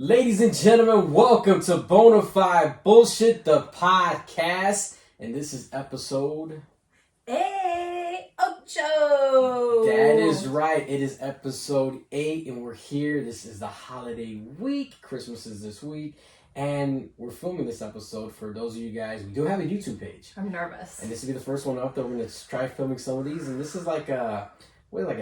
Ladies and gentlemen, welcome to Bona Fide Bullshit, the podcast. And this is episode... Hey, Ocho! That is right. It is episode 8, and we're here. This is the holiday week. Christmas is this week. And we're filming this episode for those of you guys. We do have a YouTube page. I'm nervous. And this will be the first one up that we're going to try filming some of these. And this is like a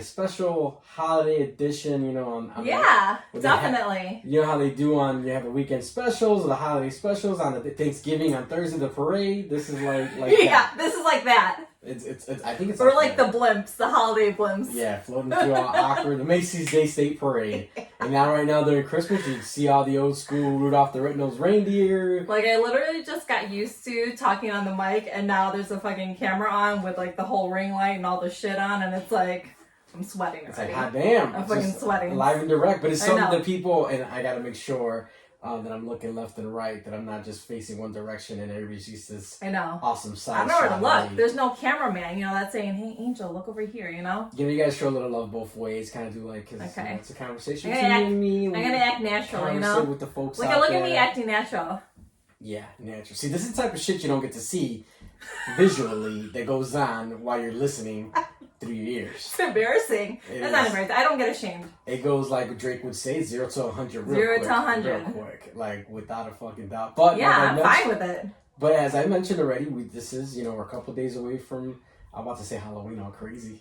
special holiday edition, you know. Yeah, definitely. You know how they do you have the weekend specials or the holiday specials on the Thanksgiving on Thursday, the parade. This is like yeah, this is like that. It's I think it's or like the blimps, the holiday blimps. Yeah, floating through all awkward the Macy's Day State Parade. And now right now during Christmas you can see all the old school Rudolph the Red-Nosed Reindeer. Like I literally just got used to talking on the mic, and now there's a fucking camera on with like the whole ring light and all the shit on, and it's like I'm sweating already. It's like, hot damn. I'm fucking sweating. Live and direct. But it's something that people, and I got to make sure that I'm looking left and right, that I'm not just facing one direction and everybody sees this awesome side I know where to look. There's no cameraman, you know, that's saying, hey, Angel, look over here, you know? You guys show a little love both ways, kind of do like, because it's a conversation between I'm me. I'm going to act natural, you know? With the folks look at me acting natural. Yeah, natural. See, this is the type of shit you don't get to see visually that goes on while you're listening through your ears. It's embarrassing. That's not embarrassing. I don't get ashamed. It goes like Drake would say, 0 to 100 real quick, like without a fucking doubt. But yeah, I'm fine with it. But as I mentioned already, this is, we're a couple days away from, I'm about to say Halloween, all crazy.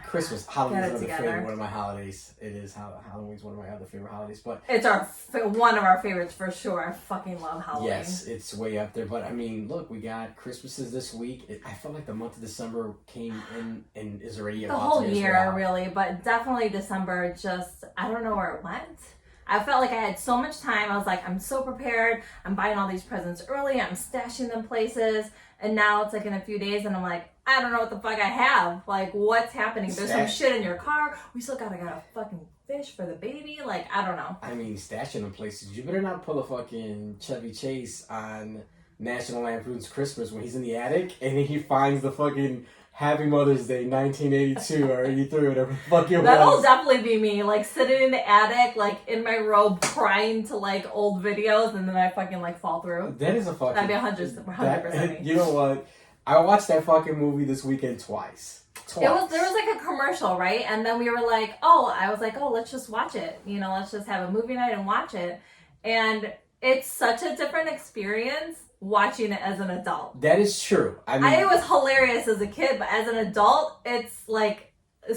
Christmas, Halloween's one of my holidays. It is Halloween's one of my other favorite holidays, but it's one of our favorites for sure. I fucking love Halloween. Yes, it's way up there. But I mean, look, we got Christmases this week. I felt like the month of December came in and is already the whole year, really. But definitely December. Just I don't know where it went. I felt like I had so much time. I was like, I'm so prepared. I'm buying all these presents early. I'm stashing them places. And now it's like in a few days and I'm like, I don't know what the fuck I have. Like, what's happening? There's some shit in your car. We still got a fucking fish for the baby. Like, I don't know. I mean, stashing them places. You better not pull a fucking Chevy Chase on National Lampoon's Christmas when he's in the attic and he finds the fucking Happy Mother's Day 1982 or 83 or whatever the fuck it was. That'll definitely be me, like sitting in the attic, like in my robe, crying to like old videos, and then I fucking like fall through. That is a fucking... That'd be 100% me. You know what? I watched that fucking movie this weekend twice. There was like a commercial, right? And then we were like, I was like, let's just watch it. You know, let's just have a movie night and watch it. And it's such a different experience watching it as an adult. That is true. I mean, it was hilarious as a kid, but as an adult, it's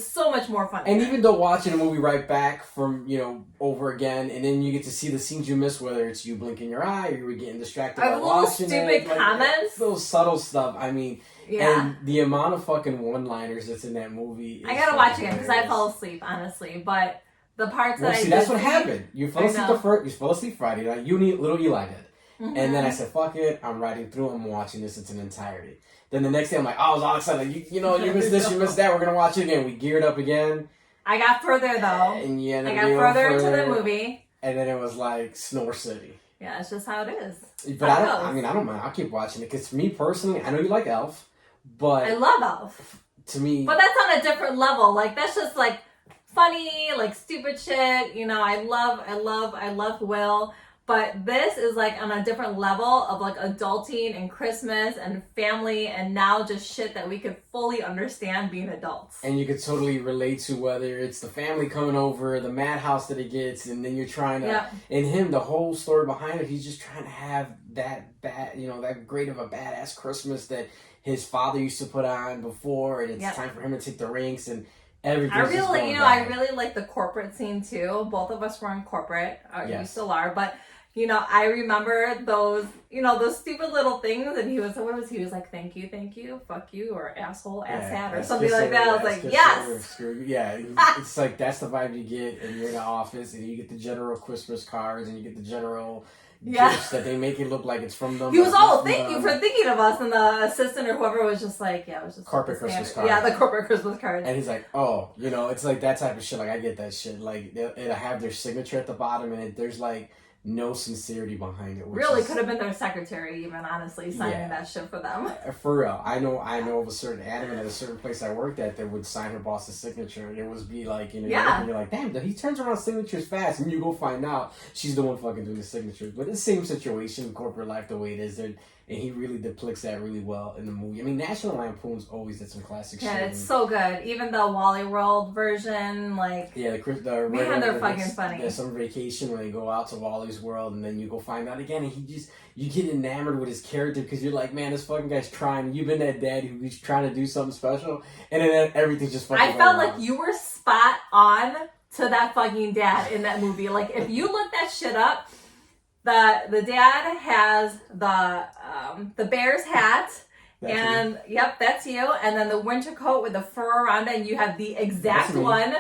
so much more fun. And even though watching a movie right back from, over again, and then you get to see the scenes you missed, whether it's you blinking your eye or you were getting distracted by watching little stupid comments. Those subtle stuff. I mean, yeah. And the amount of fucking one-liners that's in that movie. I gotta watch it again because I fell asleep, honestly. But the parts that's what happened. You fell asleep you fell asleep Friday night. You and little Eli did. Mm-hmm. And then I said, fuck it, I'm riding through, I'm watching this in its entirety. Then the next day I'm like, I was all excited, like, you missed this, you missed that, we're going to watch it again. We geared up again. I got further though. And I got further into the movie. And then it was like Snore City. Yeah, it's just how it is. But I don't mind, I'll keep watching it. Because to me personally, I know you like Elf, but... I love Elf. To me... But that's on a different level. Like, that's just like funny, like stupid shit. You know, I love Will. But this is like on a different level of like adulting and Christmas and family and now just shit that we could fully understand being adults. And you could totally relate to whether it's the family coming over, the madhouse that he gets, and then you're trying to... And him, the whole story behind it, he's just trying to have that that great of a badass Christmas that his father used to put on before, and it's time for him to take the ranks and... I really like the corporate scene too. Both of us were in corporate. You still are, but I remember those, those stupid little things. And he was like, thank you, fuck you, or asshole, asshat, or something like that. I was like, yes. Yeah, it's like that's the vibe you get, and you're in the office, and you get the general Christmas cards, and you get the general. Gifts that they make it look like it's from them. He was thank you for thinking of us, and the assistant or whoever was just like, it was just corporate Christmas card. Yeah, the corporate Christmas card. And he's like, it's like that type of shit. Like I get that shit. Like it'll have their signature at the bottom, and there's like no sincerity behind it. Really could have been their secretary, even, honestly, signing that shit for them. For real. I know of a certain admin at a certain place I worked at that would sign her boss's signature. And it would be like, you're like, damn, he turns around signatures fast. And you go find out she's the one fucking doing the signatures. But it's the same situation, corporate life, the way it is. And he really depicts that really well in the movie. I mean, National Lampoon's always did some classic shit. Yeah, it's so good. Even the Wally World version, like... Yeah, the man, they're fucking funny. The summer vacation when they go out to Wally's World and then you go find out again and you get enamored with his character because you're like, man, this fucking guy's trying. You've been that dad who's trying to do something special and then everything's just fucking... I felt like you were spot on to that fucking dad in that movie. Like, if you look that shit up... The dad has the bear's hat, and yep, that's you. And then the winter coat with the fur around it, and you have the exact one.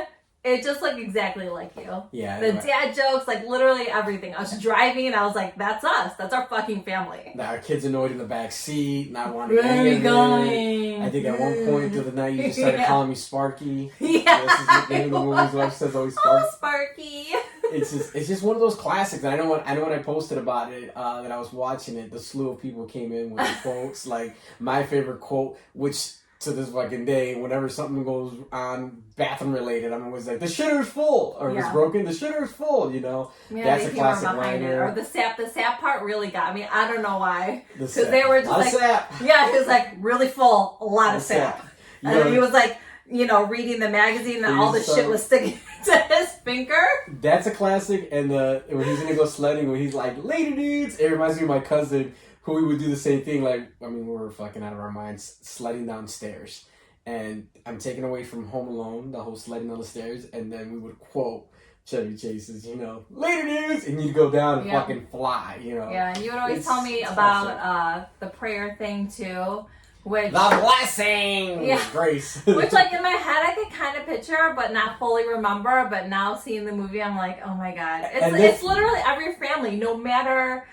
It just looked exactly like you. Yeah. The dad jokes, like literally everything. I was driving, and I was like, "That's us. That's our fucking family." Our kids annoyed in the back seat, not wanting any of it. I think at one point through the night, you just started calling me Sparky. Yeah. This is the name of the movie's wife says always Sparky. Oh, Sparky. It's just one of those classics. And I know when I posted about it that I was watching it, the slew of people came in with the quotes. Like my favorite quote, which to this fucking day, whenever something goes on bathroom related, I'm always like, the shitter's full, or if it's broken, the shitter's full. You know, that's a classic liner. Or the sap part really got me. I don't know why, because they were just like, sap. Yeah, he was like really full, a lot of sap, and then he was like, reading the magazine and all the shit was sticking to his finger. That's a classic. And when he's gonna go sledding, when he's like, lady dudes, it reminds me of my cousin, who we would do the same thing. Like, I mean, we were fucking out of our minds sledding downstairs. And I'm taken away from Home Alone, the whole sledding down the stairs. And then we would quote Chevy Chase's, later dudes, and you'd go down and fucking fly, Yeah, and you would always tell me about the prayer thing too. Which, the blessing, grace. Which, like, in my head, I could kind of picture, but not fully remember. But now seeing the movie, I'm like, oh my god, it's literally every family, no matter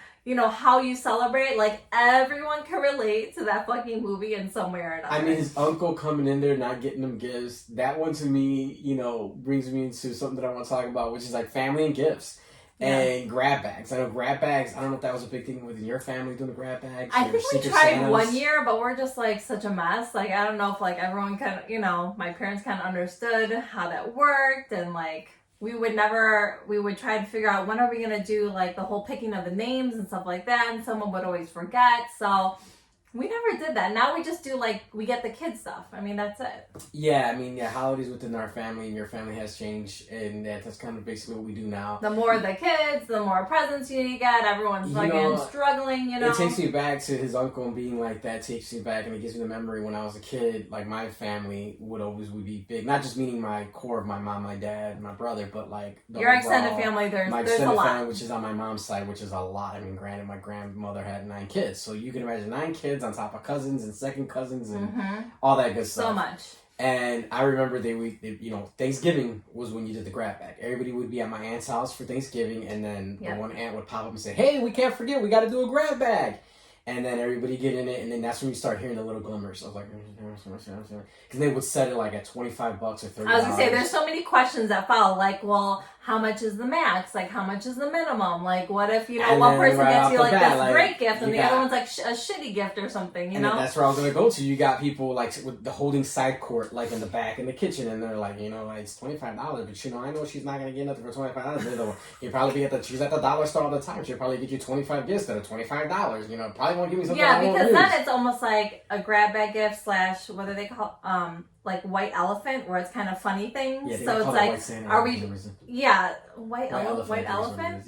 how you celebrate. Like, everyone can relate to that fucking movie in some way or another. I mean, his uncle coming in there not getting them gifts. That one to me, brings me into something that I want to talk about, which is like family and gifts. And grab bags. I know grab bags. I don't know if that was a big thing within your family doing the grab bags. I think we tried Santas. One year, but we're just like such a mess. Like, I don't know if like everyone kind of, my parents kind of understood how that worked, and like we would try to figure out when are we gonna do like the whole picking of the names and stuff like that, and someone would always forget. So we never did that. Now we just do like, we get the kids stuff. I mean, that's it. Yeah, I mean, holidays within our family and your family has changed, and that's kind of basically what we do now. The more the kids, the more presents you get. Everyone's fucking struggling, It takes me back to his uncle and being like that. Takes me back, and it gives me the memory when I was a kid. Like, my family would be big. Not just meaning my core of my mom, my dad, my brother, but like your extended family. There's a lot. Family, which is on my mom's side, which is a lot. I mean, granted, my grandmother had 9 kids, so you can imagine 9 kids on top of cousins and second cousins and all that good stuff. So much. And I remember Thanksgiving was when you did the grab bag. Everybody would be at my aunt's house for Thanksgiving, and then the one aunt would pop up and say, "Hey, we can't forget, we got to do a grab bag." And then everybody get in it, and then that's when you start hearing the little glimmers. I was like, because they would set it like at $25 or $30. I was gonna say, there's so many questions that follow. Like, well, how much is the max? Like, how much is the minimum? Like, what if one person gets you like this great gift, and the other one's like a shitty gift or something? You know, that's where I was gonna go to. You got people like with the holding side court, like in the back in the kitchen, and they're like, it's $25, but I know she's not gonna get nothing for $25. You probably be she's at the dollar store all the time. She'll probably get you 25 gifts that are $25. Probably won't give me something. Yeah, because then it's almost like a grab bag gift / what do they call like white elephant, where it's kind of funny things. Yeah, so it's like, are we? Yeah, white elephant.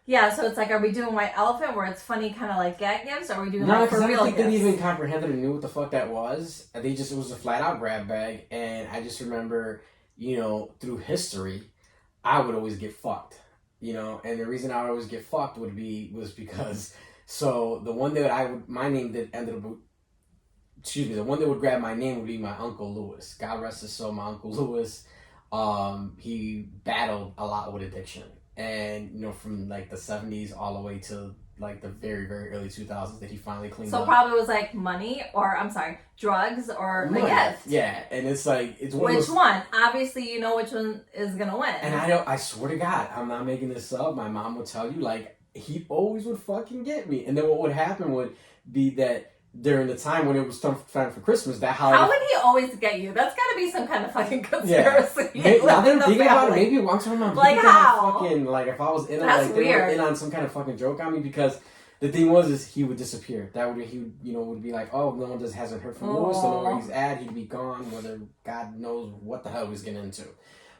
Yeah, so it's like, are we doing white elephant where it's funny, kind of like gag gifts, or are we doing like for real gifts? I don't think they even comprehended or knew what the fuck that was. It was a flat out grab bag, and I just remember, through history, I would always get fucked. And the reason I would always get fucked was because. So the one that the one that would grab my name would be my Uncle Lewis. God rest his soul, my Uncle Lewis. He battled a lot with addiction. And, from like the 70s all the way to like the very, very early 2000s that he finally cleaned up. So probably was like money, or drugs, or a gift. Yeah, and it's like, it's one Which one? Obviously, which one is going to win. And I swear to God, I'm not making this up. My mom will tell you, like, he always would fucking get me. And then what would happen would be that during the time when it was time for Christmas, that holiday. How would he always get you? That's got to be some kind of fucking conspiracy. Yeah. Now that I'm thinking about it, maybe once in a while, like how? Fucking, like if I was in, That's like they weird. were in on some kind of fucking joke on me, because the thing is he would disappear. That would he would be like, oh, no one hasn't heard from Louis, don't know where he's at. He'd be gone, whether God knows what the hell he's getting into.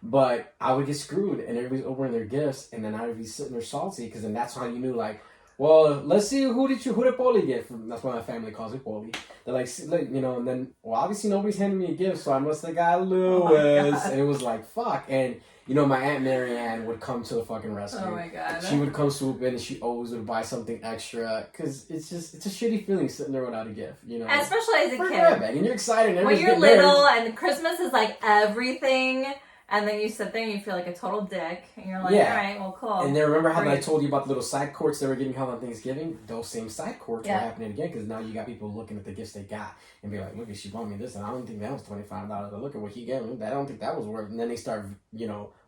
But I would get screwed, and everybody's opening their gifts, and then I would be sitting there salty, because then that's how you knew, like, well, let's see, who did Paulie get from? That's why my family calls me Paulie. They're like, and then, well, obviously nobody's handing me a gift, so I must have got Louis. And it was like, fuck. And, my Aunt Marianne would come to the fucking rescue. Oh my God. She would come swoop in, and she always would buy something extra, because it's a shitty feeling sitting there without a gift, Especially as a kid. And you're excited. And when you're little, and Christmas is like everything. And then you sit there and you feel like a total dick. And you're like, all right, well, cool. And then remember how I told you about the little side courts that were getting held on Thanksgiving? Those same side courts were happening again, because now you got people looking at the gifts they got and be like, look, she bought me this, and I don't think that was $25. But look at what he gave me. I don't think that was worth it. And then they start,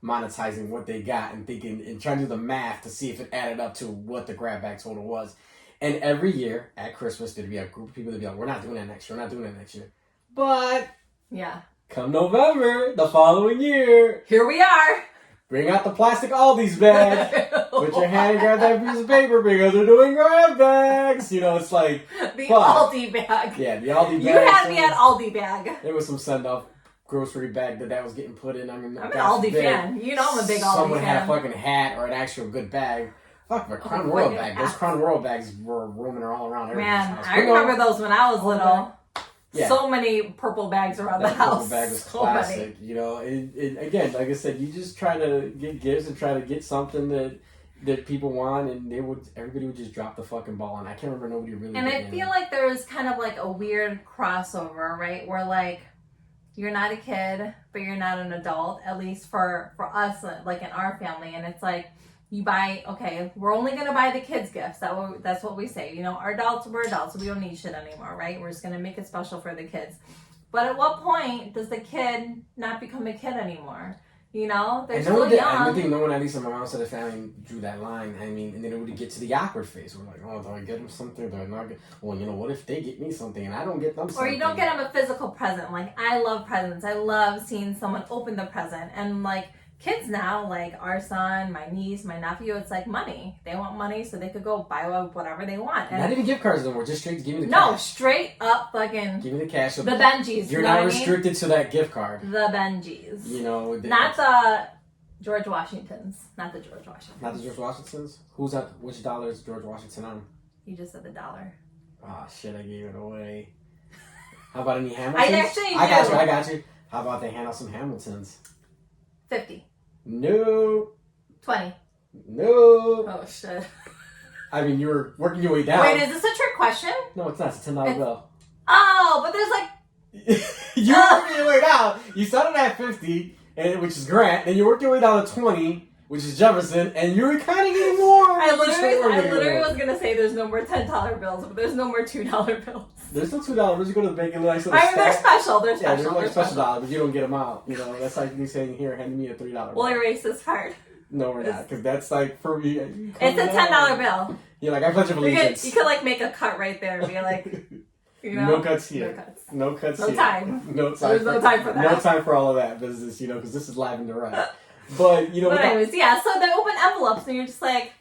monetizing what they got and thinking and trying to do the math to see if it added up to what the grab bag total was. And every year at Christmas, there'd be a group of people that'd be like, we're not doing that next year. We're not doing that next year. But... yeah. Come November, the following year, here we are. Bring out the plastic Aldi's bag. Put your hand and grab that piece of paper, because they're doing grab bags. It's like the Aldi bag. Yeah, the Aldi bag. You had me at Aldi bag. There was some send-off grocery bag that was getting put in. I'm an Aldi fan. I'm a big Aldi Someone fan. had a fucking hat or an actual good bag. Fuck, but Crown Royal bag. Those Crown Royal bags were roaming all around everybody's house. I remember those when I was little. Yeah. So many purple bags around the house. Purple bag was classic. Again, like I said, you just try to get gifts and try to get something that people want, and everybody would just drop the fucking ball. And I can't remember nobody really. And I feel like there's kind of like a weird crossover, right? Where like you're not a kid, but you're not an adult. At least for us, like in our family, and it's like. You buy, we're only going to buy the kids gifts. That's what we say. we're adults, so we don't need shit anymore, right? We're just going to make it special for the kids. But at what point does the kid not become a kid anymore? They're still young. I think no one, at least on my mom's side of the family, drew that line. And then it would get to the awkward phase. We're like, oh, do I get them something? Do I not get... Well, what if they get me something and I don't get them something? Or you don't get them a physical present. Like, I love presents. I love seeing someone open the present. And, like... kids now, like our son, my niece, my nephew, it's like money. They want money so they could go buy whatever they want. And not even gift cards anymore, just straight give me the cash. No, straight up fucking... give me the cash. So the Benjis. You're not restricted to that gift card. The Benjis. Not the George Washingtons. Not the George Washingtons. Not the George Washingtons? Who's that? Which dollar is George Washington on? You just said the dollar. Oh, shit, I gave it away. How about any Hamiltons? I actually do. I got you. How about they hand out some Hamiltons? 50. No. 20. No. Oh, shit. I mean, you were working your way down. Wait, is this a trick question? No, it's not. It's a $10 bill. Oh, but there's like... you worked your way down. You started at 50, which is Grant, then you worked your way down to 20, which is Jefferson, and you were kind of getting more. I literally was going to say there's no more $10 bills, but there's no more $2 bills. There's no $2. You go to the bank and like they're special. They're special. Yeah, they're like special dollars, but you don't get them out. That's like me saying, here, hand me a $3 We'll erase this card. No, we're not, because that's like for me. It's a $10 bill. You're like, I pledge allegiance. You could like make a cut right there and be like, no cuts here. No cuts. No here. Time. No time. There's no time for that. No time for all of that business, because this is live and direct. But, But anyways, yeah, so they open envelopes and you're just like,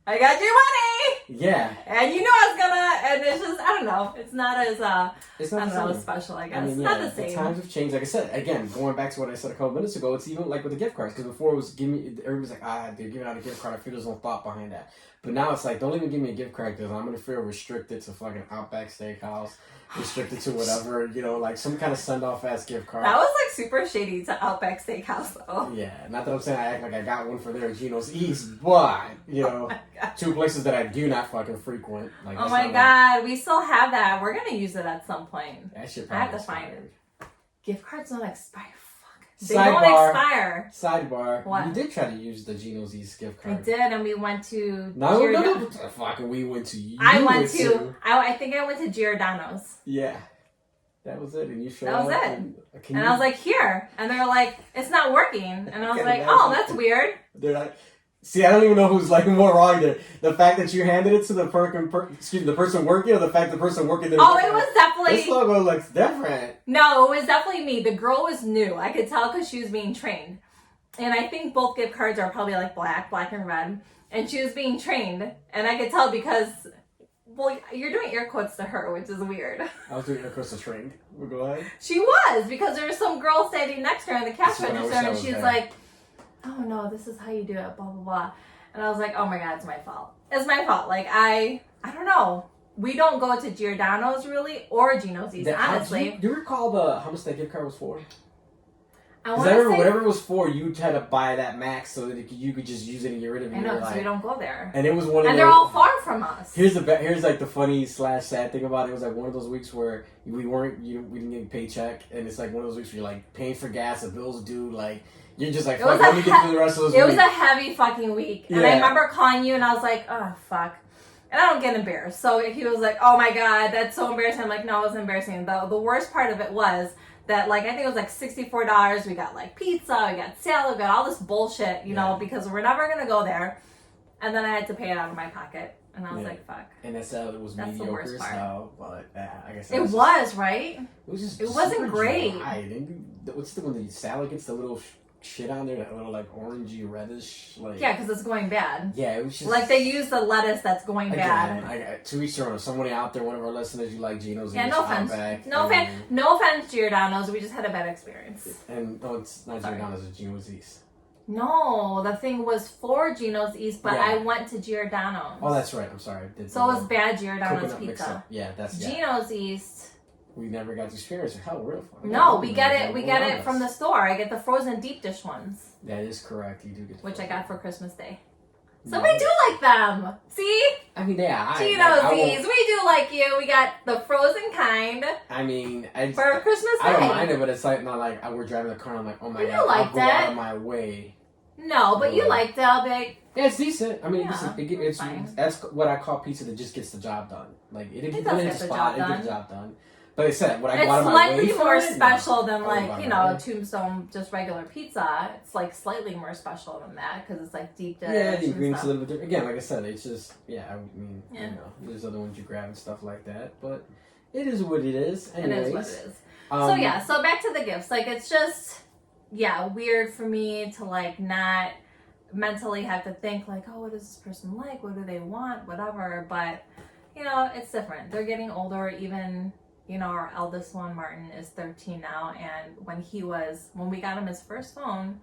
I got your money! Yeah. And I was gonna, and it's just, I don't know, it's not as special, I guess. I mean, not the same. The times have changed. Like I said, again, going back to what I said a couple minutes ago, it's even like with the gift cards, because before it was, everybody's like, they're giving out a gift card, I feel there's no thought behind that. But now it's like, don't even give me a gift card, because I'm gonna feel restricted to fucking Outback Steakhouse, restricted to whatever, like some kind of send-off ass gift card. That was like super shady to Outback Steakhouse though. Yeah, not that I'm saying I act like I got one for there at Geno's East, but, two places that I do not fucking frequent. Like, oh my god, we still have that. We're gonna use it at some point. That shit I have to expired. find it. Gift cards don't expire. They don't expire. Sidebar. What? You did try to use the Geno's East gift card. I did, and we went to... No. Fucking we went to... I think I went to Giordano's. Yeah. That was it, and you showed up. That was it. I was like, here. And they were like, it's not working. And I was like, that's weird. They're like, See, I don't even know who's like more wrong there. The fact that you handed it to the the person working, or the fact the person working didn't. Oh, it was definitely. This logo looks different. No, it was definitely me. The girl was new. I could tell because she was being trained, and I think both gift cards are probably like black and red, and she was being trained, and I could tell because. Well, you're doing air quotes to her, which is weird. I was doing air quotes to trained. We'll go ahead. She was, because there was some girl standing next to her in the cash register, and she's like, oh no, this is how you do it, blah, blah, blah. And I was like, oh my God, it's my fault. It's my fault. Like, I don't know. We don't go to Giordano's really, or Gino's East, honestly. Do you recall how much that gift card was for? Because whatever it was for, you had to buy that max so that you could just use it and get rid of it. I know, because we don't go there. And it was one of and they're all far from us. Here's like the funny / sad thing about it. It was like one of those weeks where we didn't get a paycheck, and it's like one of those weeks where you're like paying for gas, the bills due, like you're just like, fuck, let me get through the rest of this week. It was a heavy fucking week. And I remember calling you and I was like, oh fuck. And I don't get embarrassed. So he was like, oh my God, that's so embarrassing. I'm like, no, it wasn't embarrassing. The worst part of it was that, like, I think it was like $64. We got like pizza, we got salad, we got all this bullshit, you know, because we're never gonna go there. And then I had to pay it out of my pocket, and I was like, "Fuck." And that salad was mediocre. The worst part. But I guess it was right. It was just. It wasn't great. What's the one the salad gets the little shit on there, that little like orangey reddish, like. Yeah, because it's going bad. Yeah, it was just like they use the lettuce that's going bad. To each their own. Somebody out there, one of our listeners, you like Gino's. Yeah, no offense. No offense, Giordano's. We just had a bad experience. And no, it's not Giordano's. It's Gino's East. No, the thing was for Gino's East, but I went to Giordano's. Oh, that's right. I'm sorry. So it was bad Giordano's pizza. Yeah, that's Gino's East. We never got to experience it. Hell, real fun. No, we get it. We get it from the store. I get the frozen deep dish ones. That is correct. You do get. Which I got for Christmas Day. So we do like them. See? I mean, yeah. Gino's East. We do like you. We got the frozen kind. I mean, for Christmas Day. I don't mind it, but it's like not like we're driving the car and I'm like, oh my God, I'll go out of my way. No, but you liked it, I'll be. Yeah, it's decent. I mean, it's that's what I call pizza that just gets the job done. Like it gets the job done. But I said, what I go out of my way for. It's slightly more special than like Tombstone just regular pizza. It's like slightly more special than that because it's like deep dish. Yeah, the ingredients a little bit different. Again, like I said, it's just you know, there's other ones you grab and stuff like that, but it is what it is. Anyways. It is what it is. So back to the gifts. Like it's just. Yeah, weird for me to like not mentally have to think like, oh, what is this person like? What do they want? Whatever. But, you know, it's different. They're getting older. Even, you know, our eldest one, Martin, is 13 now. And when we got him his first phone,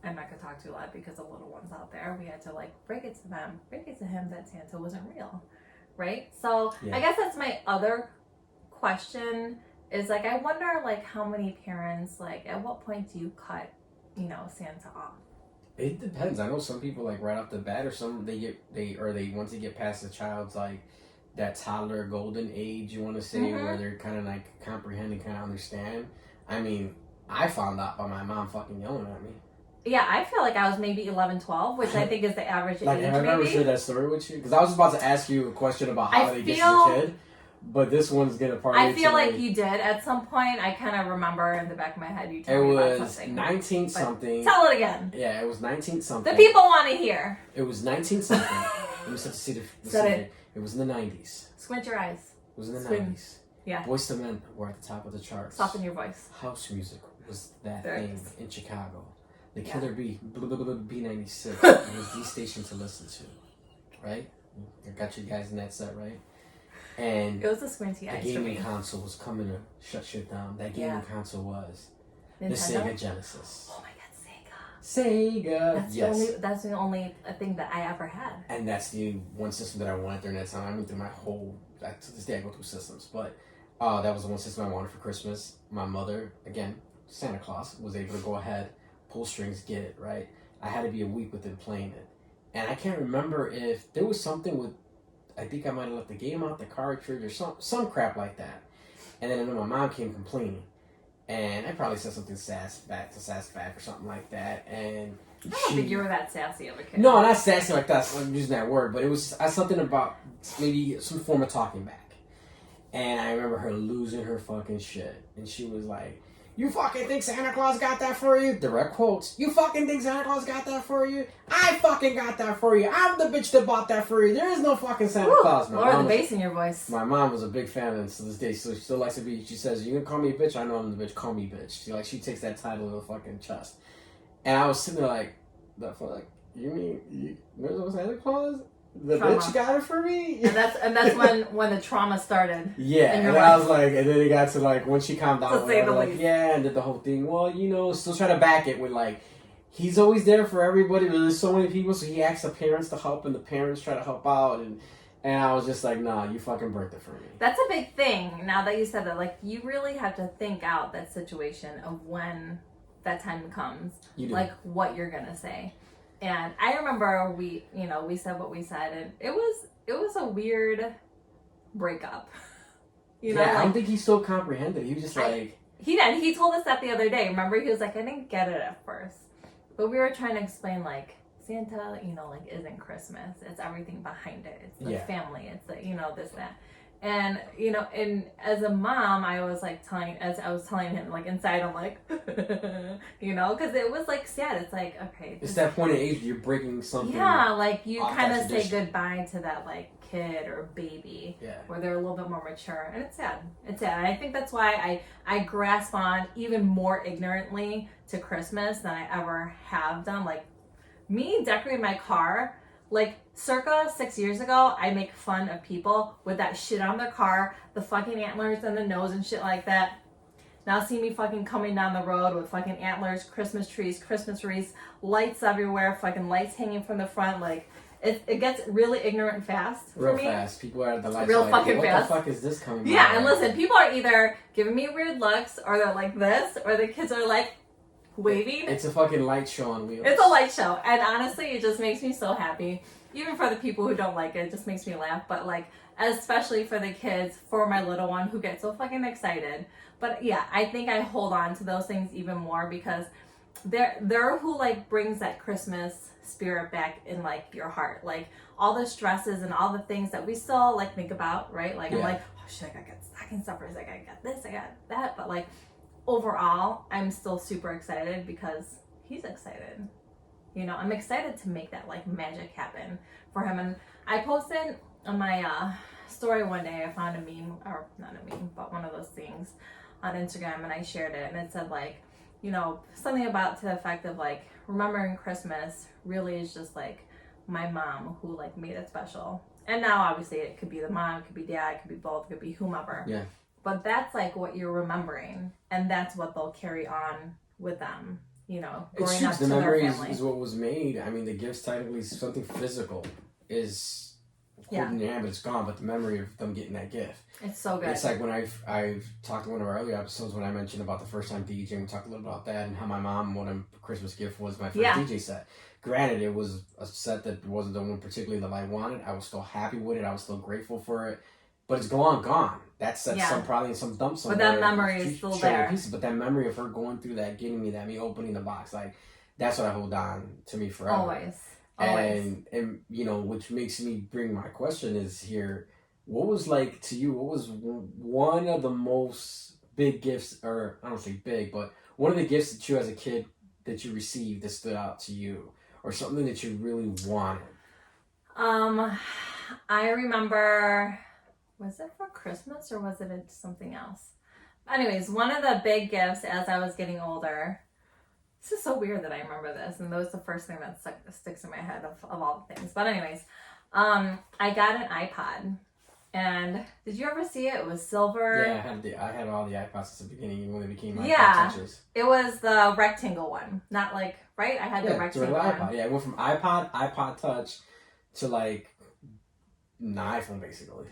I'm not going to talk too loud because the little ones out there, we had to like break it to him that Santa wasn't real. Right? So I guess that's my other question. Is like I wonder like how many parents like at what point do you cut, you know, Santa off? It depends. I know some people like right off the bat, or some they once they get past the child's like that toddler golden age, you want to say, where they're kind of like comprehending, kind of understand. I mean, I found out by my mom fucking yelling at me. Yeah, I feel like I was maybe 11, 12, which I think is the average age. Have I ever shared that story with you? Because I was about to ask you a question about how they get to the kid. But this one's gonna part. I feel like you did at some point. I kind of remember in the back of my head you told me about something. It was 19 something. Tell it again. Yeah, it was 19 something. The people want to hear. It was 19 something. Let me see the city. It was in the 90s. Squint your eyes. It was in the 90s. Yeah. Boyz II Men were at the top of the charts. Soften your voice. House music was that thing in Chicago. The Killer B, B96 was the station to listen to, right? I got you guys in that set, right? And it was a squinty eyes. The gaming console was coming to shut shit down. That gaming console was Nintendo? The Sega Genesis. Oh my God, Sega! That's the only thing that I ever had. And that's the one system that I wanted during that time. I went through my whole. To this day, I go through systems, but that was the one system I wanted for Christmas. My mother, again, Santa Claus, was able to go ahead, pull strings, get it right. I had to be a week within playing it, and I can't remember if there was something with. I think I might have left the game out, the cartridge, or some crap like that. And then I know my mom came complaining. And I probably said something sassback or something like that. And I don't think you were that sassy of a kid. No, not sassy like that. So I'm using that word. But it was something about maybe some form of talking back. And I remember her losing her fucking shit. And she was like, You fucking think Santa Claus got that for you? Direct quotes. You fucking think Santa Claus got that for you? I fucking got that for you. I'm the bitch that bought that for you. There is no fucking Santa Claus. Lower the bass in your voice. My mom was a big fan of it to this day. So she still likes to be, she says, you gonna call me a bitch? I know I'm the bitch. Call me bitch. She takes that title to the fucking chest. And I was sitting there like, you mean, there's no Santa Claus? The trauma. Bitch got it for me, and that's when the trauma started. Yeah, and I was like, and then it got to like when she calmed down, and did the whole thing. Well, still try to back it with like, he's always there for everybody, but there's so many people, so he asks the parents to help, and the parents try to help out, and I was just like, nah, you fucking birthed it for me. That's a big thing. Now that you said that, like, you really have to think out that situation of when that time comes, like what you're gonna say. And I remember we said what we said, and it was a weird breakup. I don't think he still comprehended. He was just he did. He told us that the other day. Remember, he was like, I didn't get it at first, but we were trying to explain like Santa, isn't Christmas. It's everything behind it. It's the family. It's the this that. And and as a mom, I was like telling him, like inside, I'm like, because it was like sad. It's like, okay, it's that point of age you're breaking something. Yeah, like you kind of say goodbye to that like kid or baby, where they're a little bit more mature, and it's sad. It's sad. And I think that's why I grasp on even more ignorantly to Christmas than I ever have done. Like me decorating my car. Like, circa 6 years ago, I make fun of people with that shit on their car, the fucking antlers and the nose and shit like that. Now see me fucking coming down the road with fucking antlers, Christmas trees, lights everywhere, fucking lights hanging from the front. Like, it gets really ignorant fast for me. Real fast. People are at the lights real fucking fast. What the fuck is this coming Yeah, and listen, people are either giving me weird looks, or they're like this, or the kids are like, waving. It's a fucking light show on wheels. It's a light show, and honestly, it just makes me so happy. Even for the people who don't like it, it just makes me laugh. But like, especially for the kids, for my little one who gets so fucking excited. But yeah, I think I hold on to those things even more because they're who like brings that Christmas spirit back in like your heart. Like all the stresses and all the things that we still like think about, right? Like I'm like, oh shit, I got stocking stuffers, like I got this, I got that, but like. Overall, I'm still super excited because he's excited. I'm excited to make that like magic happen for him. And I posted on my story one day, I found a meme, or not a meme, but one of those things on Instagram, and I shared it, and it said like, something about to the effect of like, remembering Christmas really is just like my mom who like made it special. And now obviously it could be the mom, it could be dad, it could be both, it could be whomever. Yeah. But that's like what you're remembering, and that's what they'll carry on with them, growing up to their family. Is what was made. I mean, the gifts technically something physical is holding your hand, but it's gone. But the memory of them getting that gift, it's so good. It's like when I've talked in one of our earlier episodes when I mentioned about the first time DJing. We talked a little about that and how my mom wanted a Christmas gift was my first DJ set. Granted, it was a set that wasn't the one particularly that I wanted. I was still happy with it. I was still grateful for it. But it's gone. That's probably in some dump somewhere. But that memory is still there. But that memory of her going through that, getting me that, me opening the box, like that's what I hold on to me forever. Always. And which makes me bring my question is here. What was like to you? What was one of the most big gifts, or I don't say big, but one of the gifts that you as a kid that you received that stood out to you, or something that you really wanted? I remember. Was it for Christmas or was it something else? Anyways, one of the big gifts as I was getting older. This is so weird that I remember this, and that was the first thing that sticks in my head of all the things. But anyways, I got an iPod, and did you ever see it? It was silver. Yeah, I had all the iPods at the beginning when they became iPod touches. It was the rectangle one, not like right. I had the rectangle one. iPod. Yeah, it went from iPod Touch to like an iPhone basically.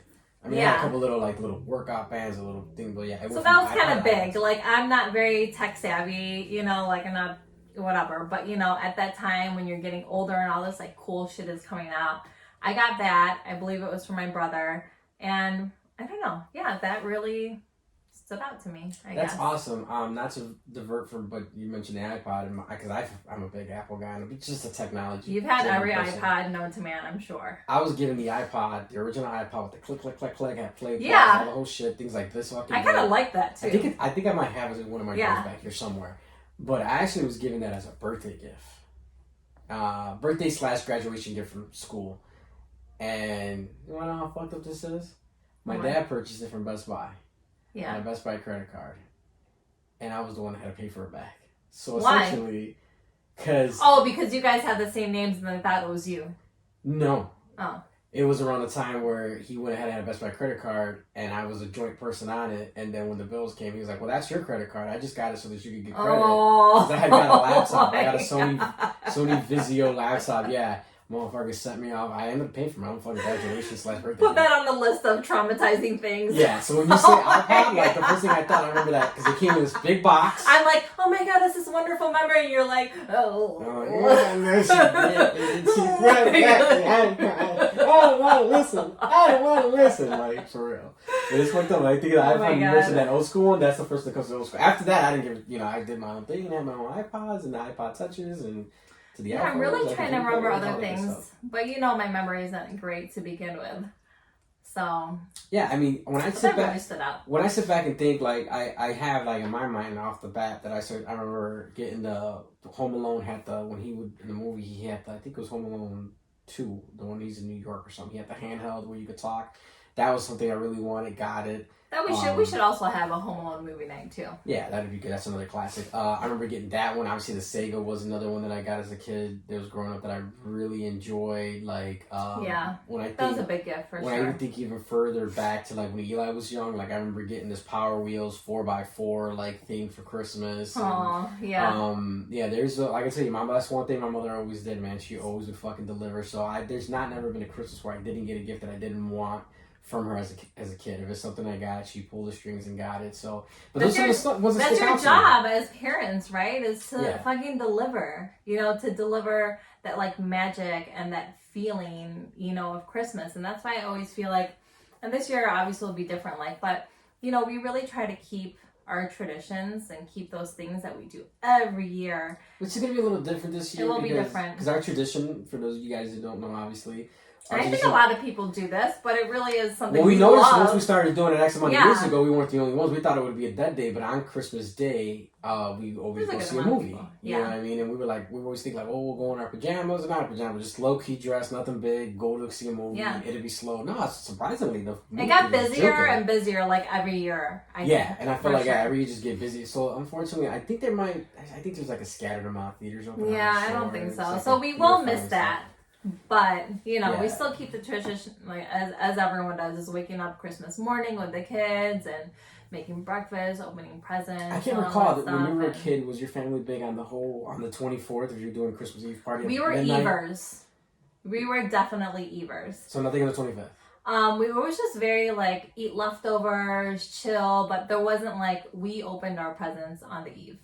I mean, I had a couple little workout bands, a little thing, but yeah. So that was kind of big. Like, I'm not very tech savvy, like, I'm not whatever. But, at that time when you're getting older and all this, like, cool shit is coming out, I got that. I believe it was for my brother. And I don't know. Yeah, that really stood out to me. That's awesome. Not to divert from, but you mentioned the iPod, because I'm a big Apple guy, and it's just a technology. You've had every iPod known to man, I'm sure. I was given the iPod, the original iPod with the click, click, click, click, had play, all the whole shit, things like this. I kind of like that too. I think I might have it in one of my drawers back here somewhere, but I actually was given that as a birthday gift, birthday/graduation gift from school, and you wanna know how fucked up this is? My dad purchased it from Best Buy. Yeah. On a Best Buy credit card. And I was the one that had to pay for it back. So essentially, because you guys had the same names and they thought it was you. No. Oh. It was around the time where he went ahead and had a Best Buy credit card, and I was a joint person on it. And then when the bills came, he was like, "Well, that's your credit card. I just got it so that you could get credit." Because I had got a laptop. I got a Sony Vizio laptop. Yeah. Motherfucker sent me off. I ended up paying for my own fucking graduation/birthday. Put that on the list of traumatizing things. Yeah, so when you say iPod, like the first thing I thought, I remember that because it came in this big box. I'm like, oh my god, this is wonderful memory. And you're like, oh. I don't want to listen. Like, for real. But it's fucked up. I think the iPod, you mentioned that old school one, that's the first that comes to old school. After that, I didn't give, I did my own thing. I had my own iPods and the iPod Touches and I'm really trying to remember other things, but my memory isn't great to begin with. So yeah, I mean, when I sit back and think, like I have like in my mind off the bat that I remember getting the Home Alone had when he would in the movie he had I think it was Home Alone 2, the one he's in New York or something. He had the handheld where you could talk. That was something I really wanted. Got it. That we should also have a Home Alone movie night too. Yeah, that'd be good. That's another classic. I remember getting that one. Obviously, the Sega was another one that I got as a kid. That was growing up that I really enjoyed. Like, that was a big gift for sure. When I even think even further back to like when Eli was young, like I remember getting this Power Wheels 4x4 like theme for Christmas. Oh yeah. There's like I tell you, that's one thing my mother always did. Man, she always would fucking deliver. So there's never been a Christmas where I didn't get a gift that I didn't want from her as a kid. If it's something I got, she pulled the strings and got it. So, but that's your job as parents, right? Is to fucking deliver. To deliver that like magic and that feeling, of Christmas. And that's why I always feel like, and this year obviously will be different, but we really try to keep our traditions and keep those things that we do every year. Which is going to be a little different this year. It will be different. Because our tradition, for those of you guys who don't know, obviously, I think a lot of people do this, but it really is something we noticed love. Once we started doing it X amount of years ago, we weren't the only ones. We thought it would be a dead day, but on Christmas Day, we always go see a movie. You know what I mean? And we always think like, we'll go in our pajamas, not our pajamas, just low key dress, nothing big, go to see a movie. Yeah. It'll be slow. No, surpringly, it got busier and busier like every year. I think, and I feel like every year just get busy. So unfortunately, I think there's like a scattered amount of theaters open. Yeah, I don't think so. So we will miss that. But we still keep the tradition like as everyone does, is waking up Christmas morning with the kids and making breakfast, opening presents. I can't recall that when you were a kid, was your family big on the 24th if you're doing Christmas Eve party? We were Evers. We were definitely Evers. So nothing on the 25th. We were just very like eat leftovers, chill, but there wasn't like we opened our presents on the eve.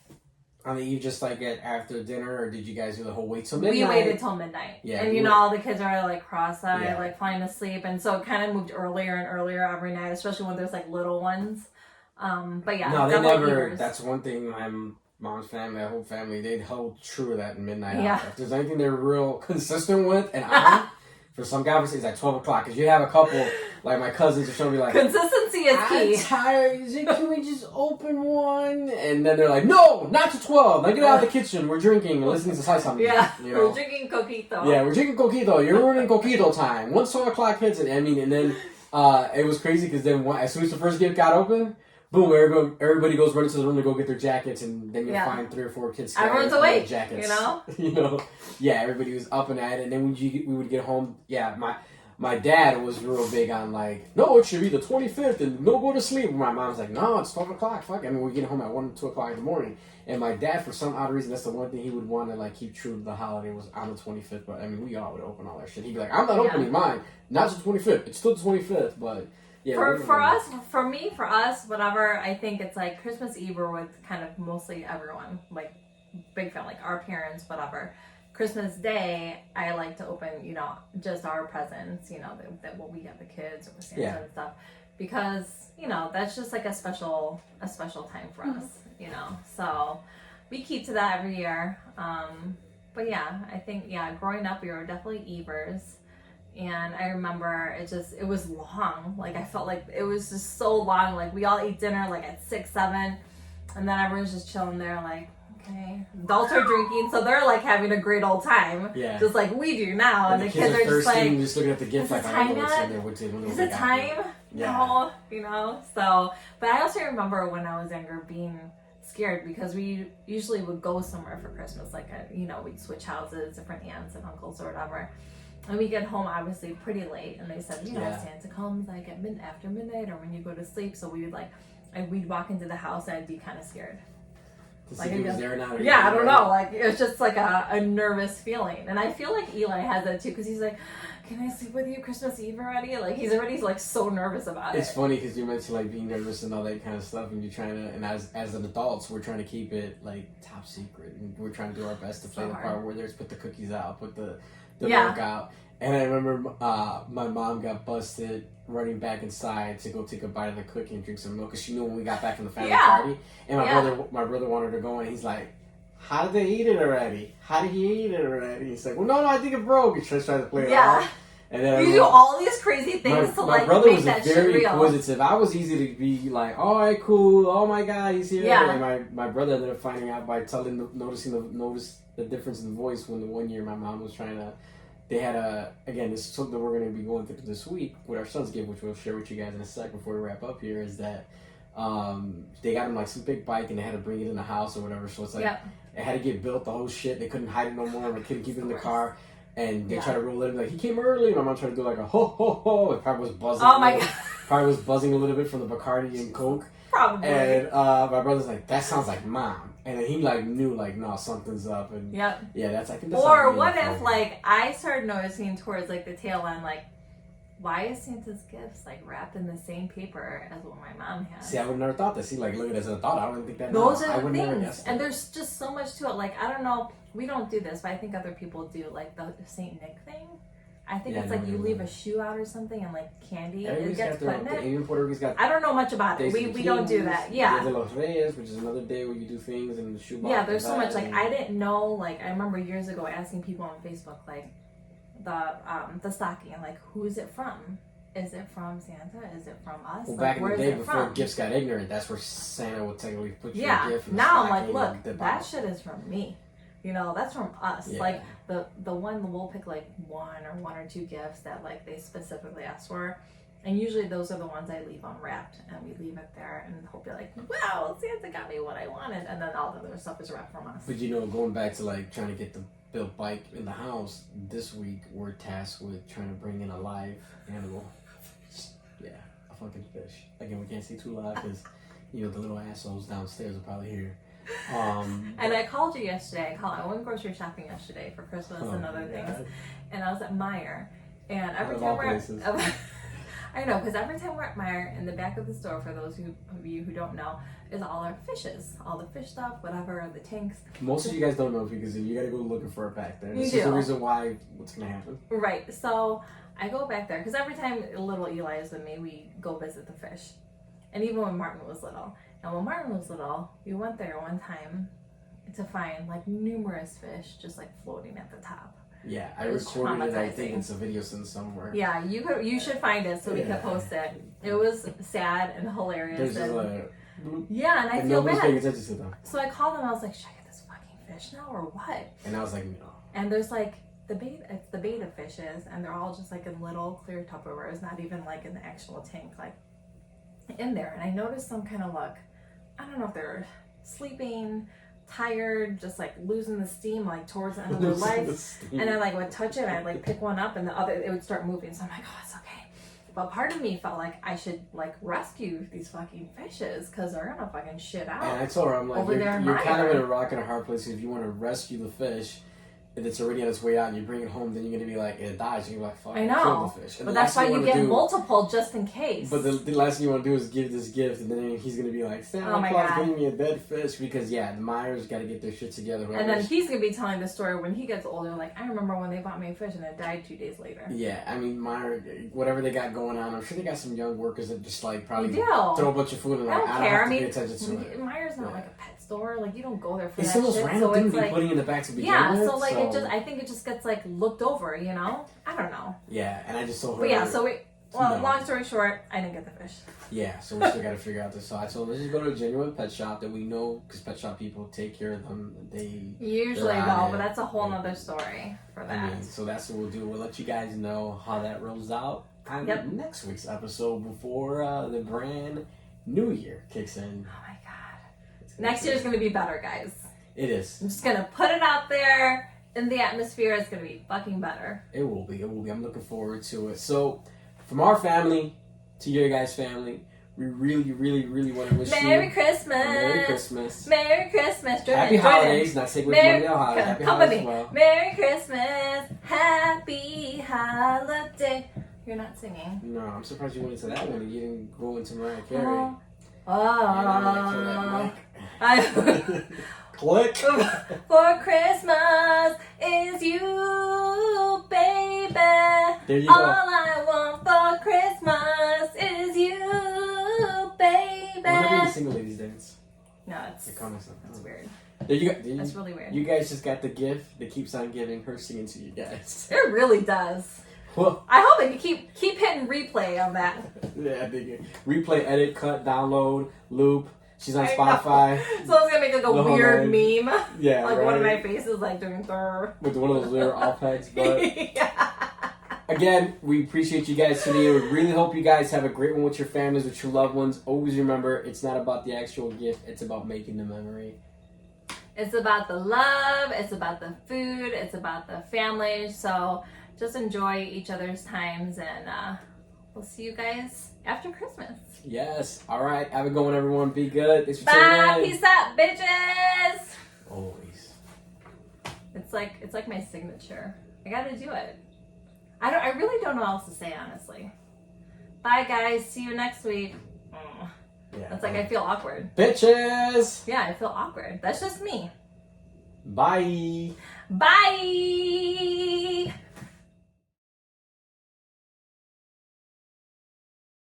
On the eve, just like after dinner, or did you guys do the whole wait till midnight? We waited till midnight. Yeah. And all the kids are like cross-eyed, like falling asleep. And so it kind of moved earlier and earlier every night, especially when there's like little ones. But yeah. No, they never, that's one thing my mom's family, our whole family, they held true to that in midnight. Yeah. If there's anything they're real consistent with and on, for some guys, it's like 12 o'clock. Because you have a couple, like my cousins, are showing me like, consistency is key. I'm tired. Can we just open one? And then they're like, no, not to 12. Now get out of the kitchen. We're drinking and listening to something. Yeah, we're drinking coquito. Yeah, we're drinking coquito. You're ruining coquito time. Once 12 o'clock hits, and then it was crazy because then as soon as the first gift got open, boom, everybody goes running to the room to go get their jackets, and then you'll find 3 or 4 kids. Everyone's awake, jackets. Yeah, everybody was up and at it. And then when we would get home, my dad was real big on like, no, it should be the 25th, and no go to sleep. My mom's like, no, it's 12 o'clock. Fuck. I mean, we're getting home at 1, 2 o'clock in the morning. And my dad, for some odd reason, that's the one thing he would want to like keep true to the holiday was on the 25th. But I mean, we all would open all that shit. He'd be like, I'm not opening mine. Not the 25th. It's still the 25th, but. Yeah, for us, whatever, I think it's like Christmas Eve we're with kind of mostly everyone, like big family, like our parents, whatever. Christmas Day, I like to open, just our presents, that what we get the kids or Santa and stuff. because, you know, that's just like a special time for us, you know. So we keep to that every year. But yeah, I think, growing up, we were definitely Evers. And I remember it was long. Like, I felt like it was just so long. Like, we all ate dinner like at 6, 7. And then everyone's just chilling there like, okay. Adults are drinking, so they're like having a great old time. Yeah. Just like we do now. And the kids are just like, just looking at the gift like, I don't know what's in there. Is it time? Yeah. No, you know? So, but I also remember when I was younger being scared because we usually would go somewhere for Christmas. Like, you know, we'd switch houses, different aunts and uncles or whatever. And we get home obviously pretty late, and they said, you know, Santa comes like at after midnight or when you go to sleep. So we would like, and we'd walk into the house and I'd be kind of scared. Like, was there now, I don't know. Like, it was just like a nervous feeling, and I feel like Eli has that too because he's like, "Can I sleep with you Christmas Eve already?" Like, he's already like so nervous about it. It's funny because you mentioned like being nervous and all that kind of stuff, and you're trying to, and as an adults, we're trying to keep it like top secret, and we're trying to do our best to play the part where there's put the cookies out, put the milk out. And I remember my mom got busted running back inside to go take a bite of the cookie and drink some milk because she knew when we got back from the family party. And my brother wanted to go, and he's like, "How did they eat it already? How did he eat it already?" He's like, "Well, no, I think it broke." He tries to play it out. And then you do all these crazy things to like make that shit real. My brother was very inquisitive. I was easy to be like, "All right, cool. Oh my God, he's here." Yeah. And my brother ended up finding out by noticing the difference in the voice when the one year my mom was trying to. They had again, this is something we're going to be going through this week with our son's gift, which we'll share with you guys in a sec before we wrap up here, is that they got him like some big bike and they had to bring it in the house or whatever. So it's like, it had to get built, the whole shit. They couldn't hide it no more. They couldn't keep it in the car. And they tried to roll it. Like, he came early. My mom tried to do like a ho, ho, ho. It probably was buzzing. Oh my God. Probably was buzzing a little bit from the Bacardi and Coke. Probably. And my brother's like, that sounds like Mom. And then he like knew like, no, something's up. And yeah, that's like. Or what if like I started noticing towards like the tail end, like, why is Santa's gifts like wrapped in the same paper as what my mom has? See, I would have never thought that. See, like, look at it as a thought. I wouldn't think that. Those are the things, and there's just so much to it. Like, I don't know, we don't do this, but I think other people do. Like the Saint Nick thing. I think it's like you leave a shoe out or something and like candy it gets put in it. Even Puerto Rico's got. I don't know much about it. We don't do that. Yeah. Dia de los Reyes, which is another day where you do things in the shoe box. Yeah, there's so much. Like, I didn't know. Like, I remember years ago asking people on Facebook, like the stocking, like, who is it from? Is it from Santa? Is it from us? Well, like, back in the day before gifts got ignorant, that's where Santa would technically put you a gift. Now I'm like, look, that shit is from me. You know, that's from us. Yeah. Like the one we'll pick like one or two gifts that like they specifically asked for, and usually those are the ones I leave unwrapped, and we leave it there and hope you're like, wow, Santa got me what I wanted, and then all the other stuff is wrapped from us. But you know, going back to like trying to get the built bike in the house, this week we're tasked with trying to bring in a live animal. Yeah, a fucking fish. Again, we can't see too loud because you know the little assholes downstairs are probably here. And I called you yesterday. I went grocery shopping yesterday for Christmas and other things, and I was at Meijer, and every time we're I know, because every time we're at Meijer, in the back of the store, for those of you who don't know, is all our fishes, all the fish stuff, whatever, the tanks. Most of you guys don't know because you got to go looking for it back there. This is the reason why what's gonna happen. Right. So I go back there because every time little Eli is with me, we go visit the fish, and even when Martin was little. And when Martin was little, we went there one time to find like numerous fish just like floating at the top. Yeah, I recorded it. I think it's a video somewhere. Yeah, you should find it so we can post it. It was sad and hilarious. And I feel bad. So I called them. I was like, should I get this fucking fish now or what? And I was like, no. And there's like the beta fishes, and they're all just like in little clear Tupperwares, not even like in the actual tank, like in there. And I noticed some kind of look. I don't know if they're sleeping, tired, just like losing the steam, like towards the end of their life. And I like would touch it, and I'd like pick one up, and it would start moving. So I'm like, oh, it's okay. But part of me felt like I should like rescue these fucking fishes because they're gonna fucking shit out. And I told her, I'm like, you're kind of in a rock and a hard place. If you want to rescue the fish, and it's already on its way out, and you bring it home, then you're gonna be like, it dies, and you're like, fuck, I I killed know. the fish. And But that's why you get multiple just in case. But the last thing you want to do is give this gift, and then he's gonna be like, Santa Claus gave me a dead fish, because the Myers got to get their shit together. And then he's gonna be telling the story when he gets older. Like, I remember when they bought me a fish and it died 2 days later. Yeah, I mean, Meyer, whatever they got going on, I'm sure they got some young workers that just like probably throw a bunch of food and like, I don't have to pay attention to it. Meyer's not like a pet store. Like, you don't go there for it's that shit. It's the most random thing to be putting in the back to begin with. So like it just, I think it just gets like looked over, you know? I don't know. Yeah, and I just told her. But yeah, so long story short, I didn't get the fish. Yeah, so we still got to figure out this. So I told her, let's just go to a genuine pet shop that we know, because pet shop people take care of them. They usually though, but that's a whole nother story for that. I mean, so that's what we'll do. We'll let you guys know how that rolls out on next week's episode before the brand new year kicks in. Oh my god. Next year's going to be better, guys. It is. I'm just going to put it out there in the atmosphere. It's going to be fucking better. It will be. It will be. I'm looking forward to it. So, from our family to your guys' family, we really, really, really want to wish Merry Christmas. Merry Christmas. Merry Christmas. Happy holidays. Not take away from the holidays. Happy holidays as well. Merry Christmas. Happy holiday. You're not singing. No, I'm surprised you went into that one and you didn't go into Mariah Carey. Click. For Christmas is you, baby. There you All go. I want for Christmas is you, baby. We're not doing the single ladies dance. No, it's weird. There you go. That's really weird. You guys just got the gift that keeps on giving, her singing to you guys. It really does. Well, I hope that you keep hitting replay on that. Yeah, I think replay, edit, cut, download, loop. She's on Spotify. So it's gonna make like a weird meme. Yeah, like right? one of my faces like doing thurr. With one of those little off heads. But again, we appreciate you guys today. We really hope you guys have a great one with your families, with your loved ones. Always remember, it's not about the actual gift. It's about making the memory. It's about the love. It's about the food. It's about the family. So just enjoy each other's times, and we'll see you guys after Christmas. Yes. All right. Have a good one, everyone. Be good. Thanks for Bye. tuning in. Peace out, bitches. Always. It's like my signature. I gotta do it. I really don't know what else to say, honestly. Bye, guys. See you next week. Yeah. It's like I feel awkward. Bitches. Yeah, I feel awkward. That's just me. Bye. Bye.